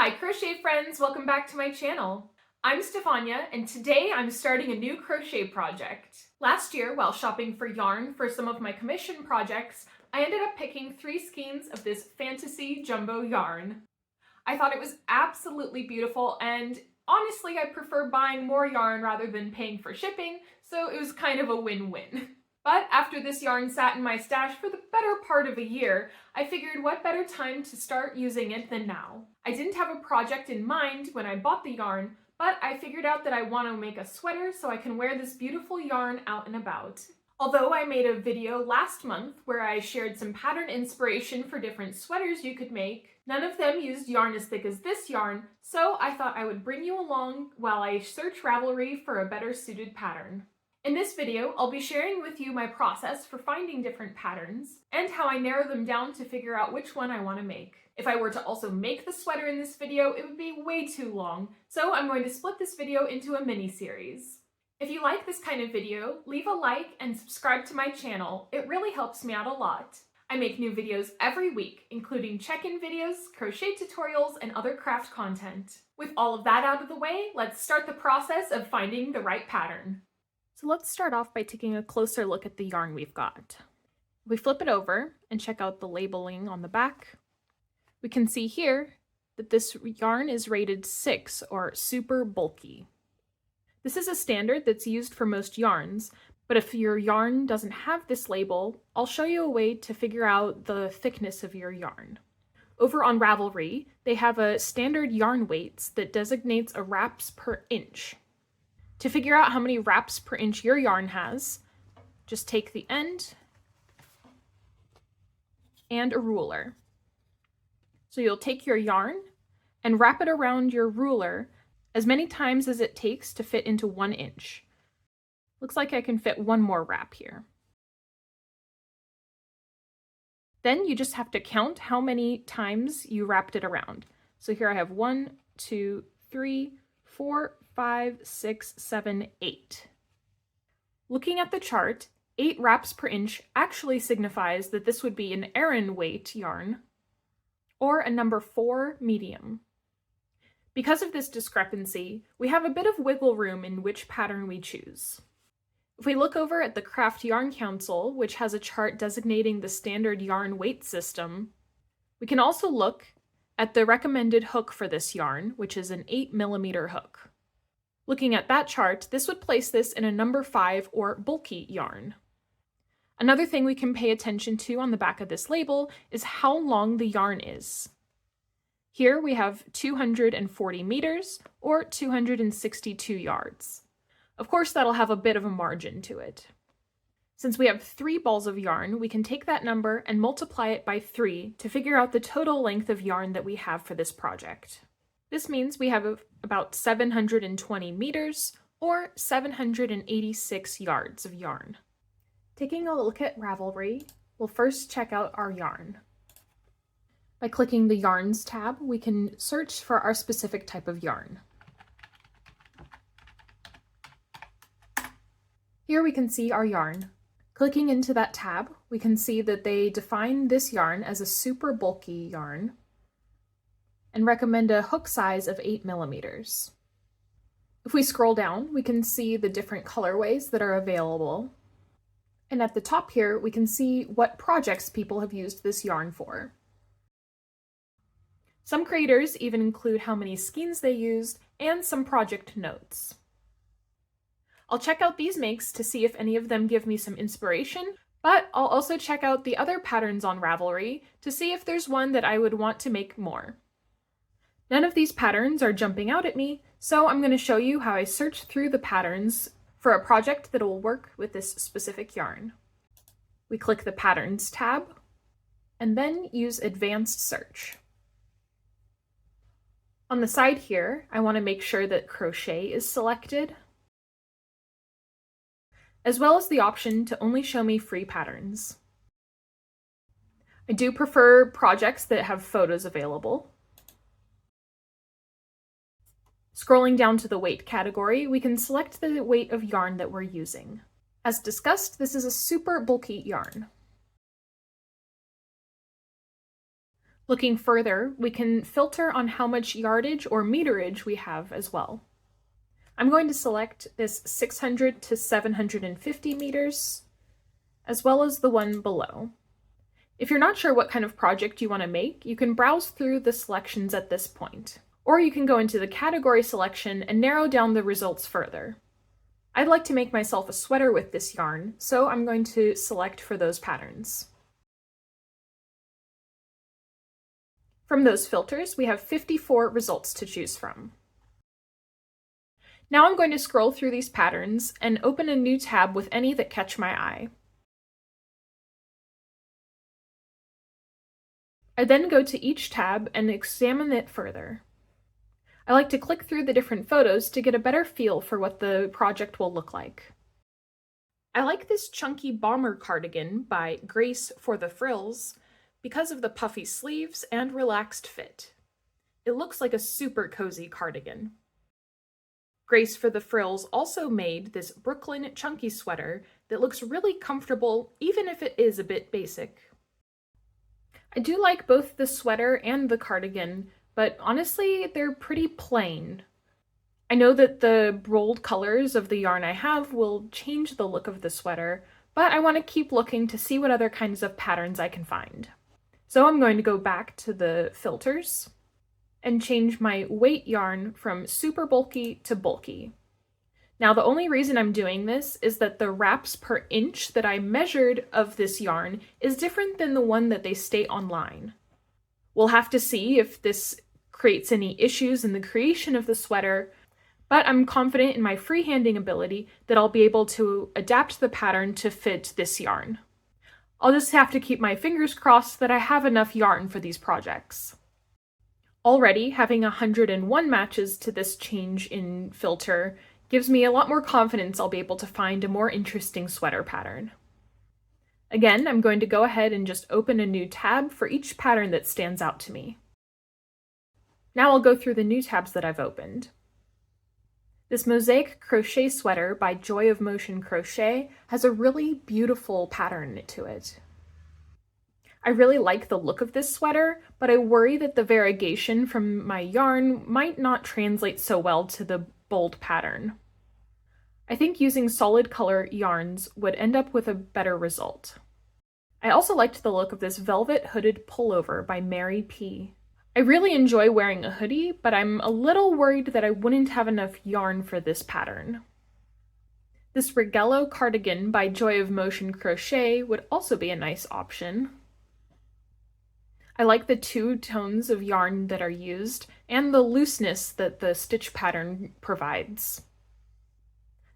Hi crochet friends, welcome back to my channel. I'm Stefania and today I'm starting a new crochet project. Last year, while shopping for yarn for some of my commission projects, I ended up picking 3 skeins of this fantasy jumbo yarn. I thought it was absolutely beautiful and honestly I prefer buying more yarn rather than paying for shipping, so it was kind of a win-win. But after this yarn sat in my stash for the better part of a year, I figured what better time to start using it than now. I didn't have a project in mind when I bought the yarn, but I figured out that I want to make a sweater so I can wear this beautiful yarn out and about. Although I made a video last month where I shared some pattern inspiration for different sweaters you could make, none of them used yarn as thick as this yarn, so I thought I would bring you along while I search Ravelry for a better suited pattern. In this video, I'll be sharing with you my process for finding different patterns and how I narrow them down to figure out which one I want to make. If I were to also make the sweater in this video, it would be way too long, so I'm going to split this video into a mini-series. If you like this kind of video, leave a like and subscribe to my channel. It really helps me out a lot. I make new videos every week, including check-in videos, crochet tutorials, and other craft content. With all of that out of the way, let's start the process of finding the right pattern. So let's start off by taking a closer look at the yarn we've got. If we flip it over and check out the labeling on the back, we can see here that this yarn is rated 6 or super bulky. This is a standard that's used for most yarns, but if your yarn doesn't have this label, I'll show you a way to figure out the thickness of your yarn. Over on Ravelry, they have a standard yarn weights that designates a wraps per inch. To figure out how many wraps per inch your yarn has, just take the end and a ruler. So you'll take your yarn and wrap it around your ruler as many times as it takes to fit into 1 inch. Looks like I can fit one more wrap here. Then you just have to count how many times you wrapped it around. So here I have 1, 2, 3, 4, 5, 6, 7, 8. Looking at the chart, 8 wraps per inch actually signifies that this would be an Aran weight yarn or a number 4 medium. Because of this discrepancy, we have a bit of wiggle room in which pattern we choose. If we look over at the Craft Yarn Council, which has a chart designating the standard yarn weight system, we can also look at the recommended hook for this yarn, which is an 8mm hook. Looking at that chart, this would place this in a number 5 or bulky yarn. Another thing we can pay attention to on the back of this label is how long the yarn is. Here we have 240 meters or 262 yards. Of course, that'll have a bit of a margin to it. Since we have 3 balls of yarn, we can take that number and multiply it by 3 to figure out the total length of yarn that we have for this project. This means we have about 720 meters or 786 yards of yarn. Taking a look at Ravelry, we'll first check out our yarn. By clicking the Yarns tab, we can search for our specific type of yarn. Here we can see our yarn. Clicking into that tab, we can see that they define this yarn as a super bulky yarn and recommend a hook size of 8mm. If we scroll down, we can see the different colorways that are available. And at the top here, we can see what projects people have used this yarn for. Some creators even include how many skeins they used and some project notes. I'll check out these makes to see if any of them give me some inspiration, but I'll also check out the other patterns on Ravelry to see if there's one that I would want to make more. None of these patterns are jumping out at me, so I'm going to show you how I search through the patterns for a project that will work with this specific yarn. We click the Patterns tab, and then use Advanced Search. On the side here, I want to make sure that crochet is selected, as well as the option to only show me free patterns. I do prefer projects that have photos available. Scrolling down to the weight category, we can select the weight of yarn that we're using. As discussed, this is a super bulky yarn. Looking further, we can filter on how much yardage or meterage we have as well. I'm going to select this 600 to 750 meters, as well as the one below. If you're not sure what kind of project you want to make, you can browse through the selections at this point. Or you can go into the category selection and narrow down the results further. I'd like to make myself a sweater with this yarn, so I'm going to select for those patterns. From those filters, we have 54 results to choose from. Now I'm going to scroll through these patterns and open a new tab with any that catch my eye. I then go to each tab and examine it further. I like to click through the different photos to get a better feel for what the project will look like. I like this chunky bomber cardigan by Grace for the Frills because of the puffy sleeves and relaxed fit. It looks like a super cozy cardigan. Grace for the Frills also made this Brooklyn chunky sweater that looks really comfortable even if it is a bit basic. I do like both the sweater and the cardigan, but honestly, they're pretty plain. I know that the bold colors of the yarn I have will change the look of the sweater, but I want to keep looking to see what other kinds of patterns I can find. So I'm going to go back to the filters and change my weight yarn from super bulky to bulky. Now, the only reason I'm doing this is that the wraps per inch that I measured of this yarn is different than the one that they state online. We'll have to see if this creates any issues in the creation of the sweater, but I'm confident in my freehanding ability that I'll be able to adapt the pattern to fit this yarn. I'll just have to keep my fingers crossed that I have enough yarn for these projects. Already, having 101 matches to this change in filter gives me a lot more confidence I'll be able to find a more interesting sweater pattern. Again, I'm going to go ahead and just open a new tab for each pattern that stands out to me. Now I'll go through the new tabs that I've opened. This mosaic crochet sweater by Joy of Motion Crochet has a really beautiful pattern to it. I really like the look of this sweater, but I worry that the variegation from my yarn might not translate so well to the bold pattern. I think using solid color yarns would end up with a better result. I also liked the look of this velvet hooded pullover by Mary P. I really enjoy wearing a hoodie, but I'm a little worried that I wouldn't have enough yarn for this pattern. This Rigello cardigan by Joy of Motion Crochet would also be a nice option. I like the two tones of yarn that are used and the looseness that the stitch pattern provides.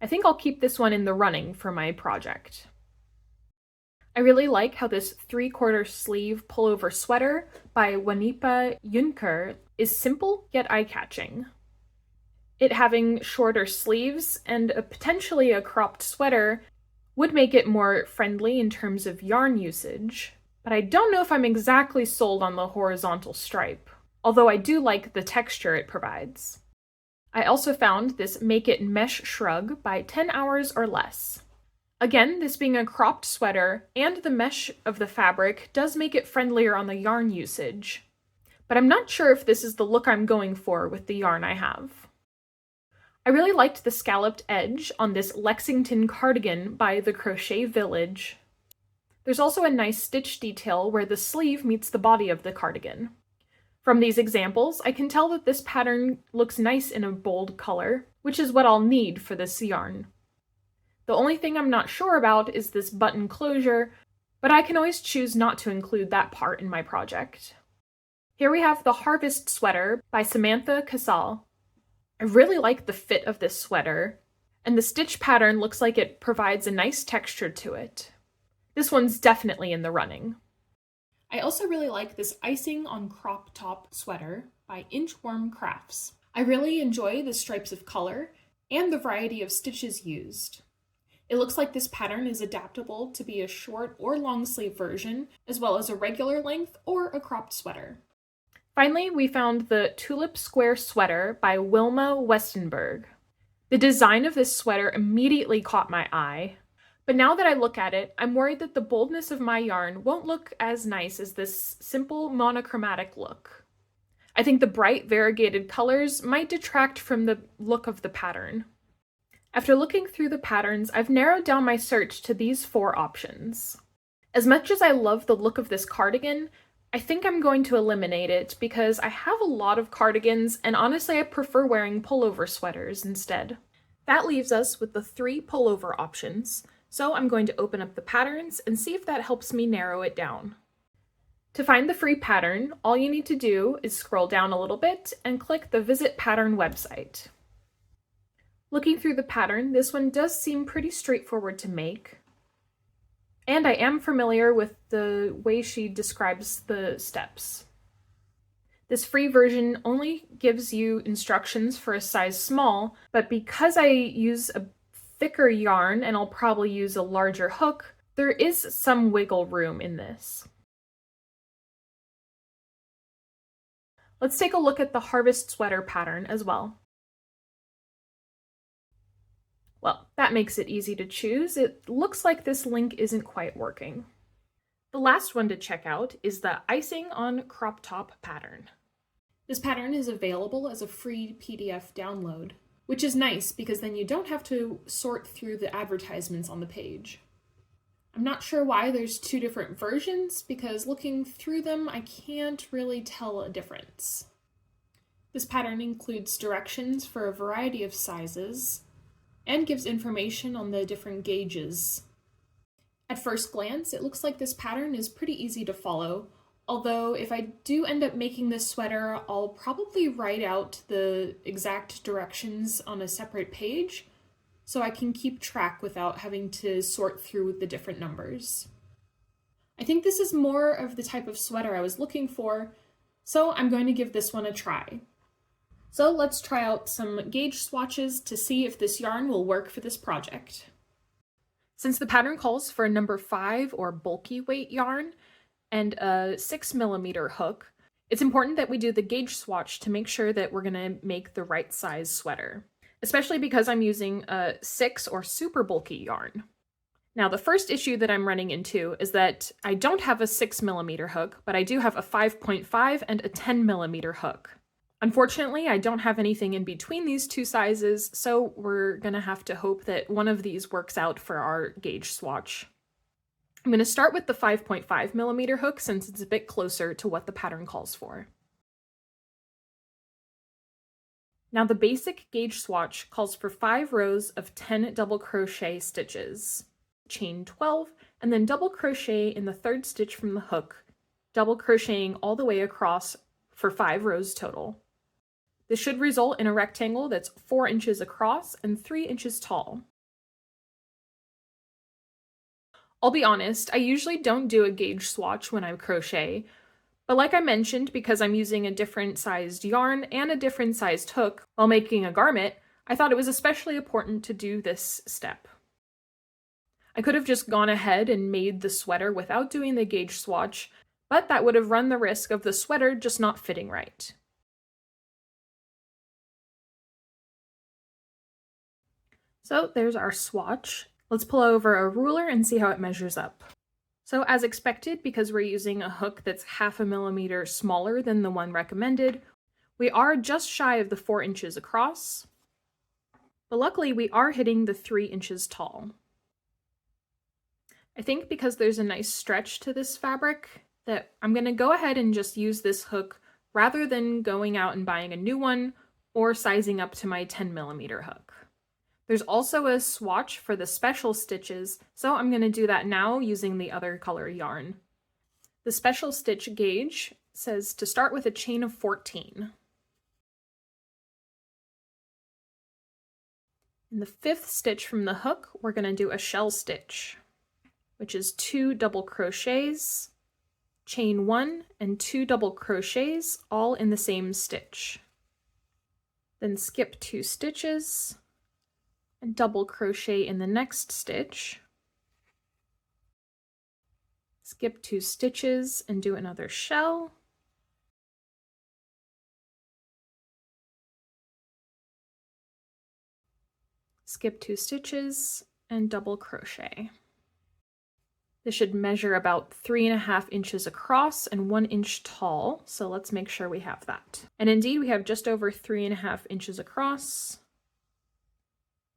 I think I'll keep this one in the running for my project. I really like how this 3/4 sleeve pullover sweater by Wanipa Junker is simple yet eye-catching. It having shorter sleeves and potentially a cropped sweater would make it more friendly in terms of yarn usage, but I don't know if I'm exactly sold on the horizontal stripe, although I do like the texture it provides. I also found this Make It Mesh Shrug by 10 Hours or Less. Again, this being a cropped sweater and the mesh of the fabric does make it friendlier on the yarn usage, but I'm not sure if this is the look I'm going for with the yarn I have. I really liked the scalloped edge on this Lexington cardigan by the Crochet Village. There's also a nice stitch detail where the sleeve meets the body of the cardigan. From these examples, I can tell that this pattern looks nice in a bold color, which is what I'll need for this yarn. The only thing I'm not sure about is this button closure, but I can always choose not to include that part in my project. Here we have the Harvest Sweater by Samantha Casal. I really like the fit of this sweater, and the stitch pattern looks like it provides a nice texture to it. This one's definitely in the running. I also really like this Icing on Crop Top sweater by Inchworm Crafts. I really enjoy the stripes of color and the variety of stitches used. It looks like this pattern is adaptable to be a short or long sleeve version, as well as a regular length or a cropped sweater. Finally, we found the Tulip Square Sweater by Wilma Westenberg. The design of this sweater immediately caught my eye. But now that I look at it, I'm worried that the boldness of my yarn won't look as nice as this simple monochromatic look. I think the bright variegated colors might detract from the look of the pattern. After looking through the patterns, I've narrowed down my search to these 4 options. As much as I love the look of this cardigan, I think I'm going to eliminate it because I have a lot of cardigans and honestly I prefer wearing pullover sweaters instead. That leaves us with the 3 pullover options, so I'm going to open up the patterns and see if that helps me narrow it down. To find the free pattern, all you need to do is scroll down a little bit and click the Visit Pattern website. Looking through the pattern, this one does seem pretty straightforward to make. And I am familiar with the way she describes the steps. This free version only gives you instructions for a size small, but because I use a thicker yarn and I'll probably use a larger hook, there is some wiggle room in this. Let's take a look at the Harvest Sweater pattern as well. Well, that makes it easy to choose. It looks like this link isn't quite working. The last one to check out is the Icing on Crop Top pattern. This pattern is available as a free PDF download, which is nice because then you don't have to sort through the advertisements on the page. I'm not sure why there's 2 different versions because looking through them, I can't really tell a difference. This pattern includes directions for a variety of sizes and gives information on the different gauges. At first glance, it looks like this pattern is pretty easy to follow, although if I do end up making this sweater, I'll probably write out the exact directions on a separate page so I can keep track without having to sort through the different numbers. I think this is more of the type of sweater I was looking for, so I'm going to give this one a try. So let's try out some gauge swatches to see if this yarn will work for this project. Since the pattern calls for a number 5 or bulky weight yarn and a 6mm hook, it's important that we do the gauge swatch to make sure that we're going to make the right size sweater, especially because I'm using a 6 or super bulky yarn. Now, the first issue that I'm running into is that I don't have a 6mm hook, but I do have a 5.5 and a 10mm hook. Unfortunately, I don't have anything in between these 2 sizes, so we're gonna have to hope that one of these works out for our gauge swatch. I'm gonna start with the 5.5mm hook since it's a bit closer to what the pattern calls for. Now the basic gauge swatch calls for 5 rows of 10 double crochet stitches, chain 12, and then double crochet in the 3rd stitch from the hook, double crocheting all the way across for 5 rows total. This should result in a rectangle that's 4 inches across and 3 inches tall. I'll be honest, I usually don't do a gauge swatch when I crochet, but like I mentioned, because I'm using a different sized yarn and a different sized hook while making a garment, I thought it was especially important to do this step. I could have just gone ahead and made the sweater without doing the gauge swatch, but that would have run the risk of the sweater just not fitting right. So there's our swatch. Let's pull over a ruler and see how it measures up. So as expected, because we're using a hook that's 0.5 millimeter smaller than the one recommended, we are just shy of the 4 inches across, but luckily we are hitting the 3 inches tall. I think because there's a nice stretch to this fabric that I'm going to go ahead and just use this hook rather than going out and buying a new one or sizing up to my 10mm hook. There's also a swatch for the special stitches, so I'm going to do that now using the other color yarn. The special stitch gauge says to start with a chain of 14. In the 5th stitch from the hook, we're going to do a shell stitch, which is 2 double crochets, chain 1, and 2 double crochets, all in the same stitch. Then skip 2 stitches, and double crochet in the next stitch. Skip 2 stitches and do another shell. Skip 2 stitches and double crochet. This should measure about 3.5 inches across and 1 inch tall, so let's make sure we have that. And indeed, we have just over 3.5 inches across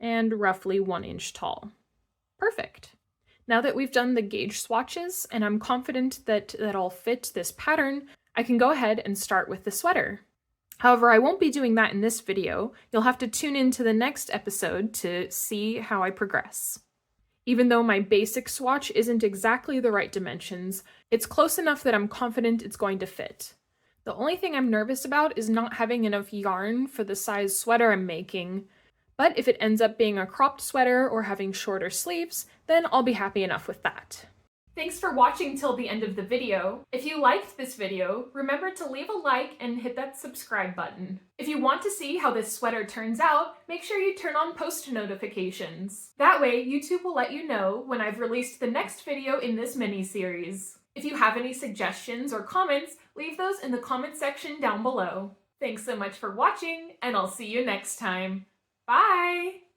and roughly 1 inch tall. Perfect. Now that we've done the gauge swatches and I'm confident that that'll fit this pattern, I can go ahead and start with the sweater. However, I won't be doing that in this video. You'll have to tune in to the next episode to see how I progress. Even though my basic swatch isn't exactly the right dimensions, it's close enough that I'm confident it's going to fit. The only thing I'm nervous about is not having enough yarn for the size sweater I'm making, but if it ends up being a cropped sweater or having shorter sleeves, then I'll be happy enough with that. Thanks for watching till the end of the video. If you liked this video, remember to leave a like and hit that subscribe button. If you want to see how this sweater turns out, make sure you turn on post notifications. That way, YouTube will let you know when I've released the next video in this mini-series. If you have any suggestions or comments, leave those in the comment section down below. Thanks so much for watching, and I'll see you next time. Bye!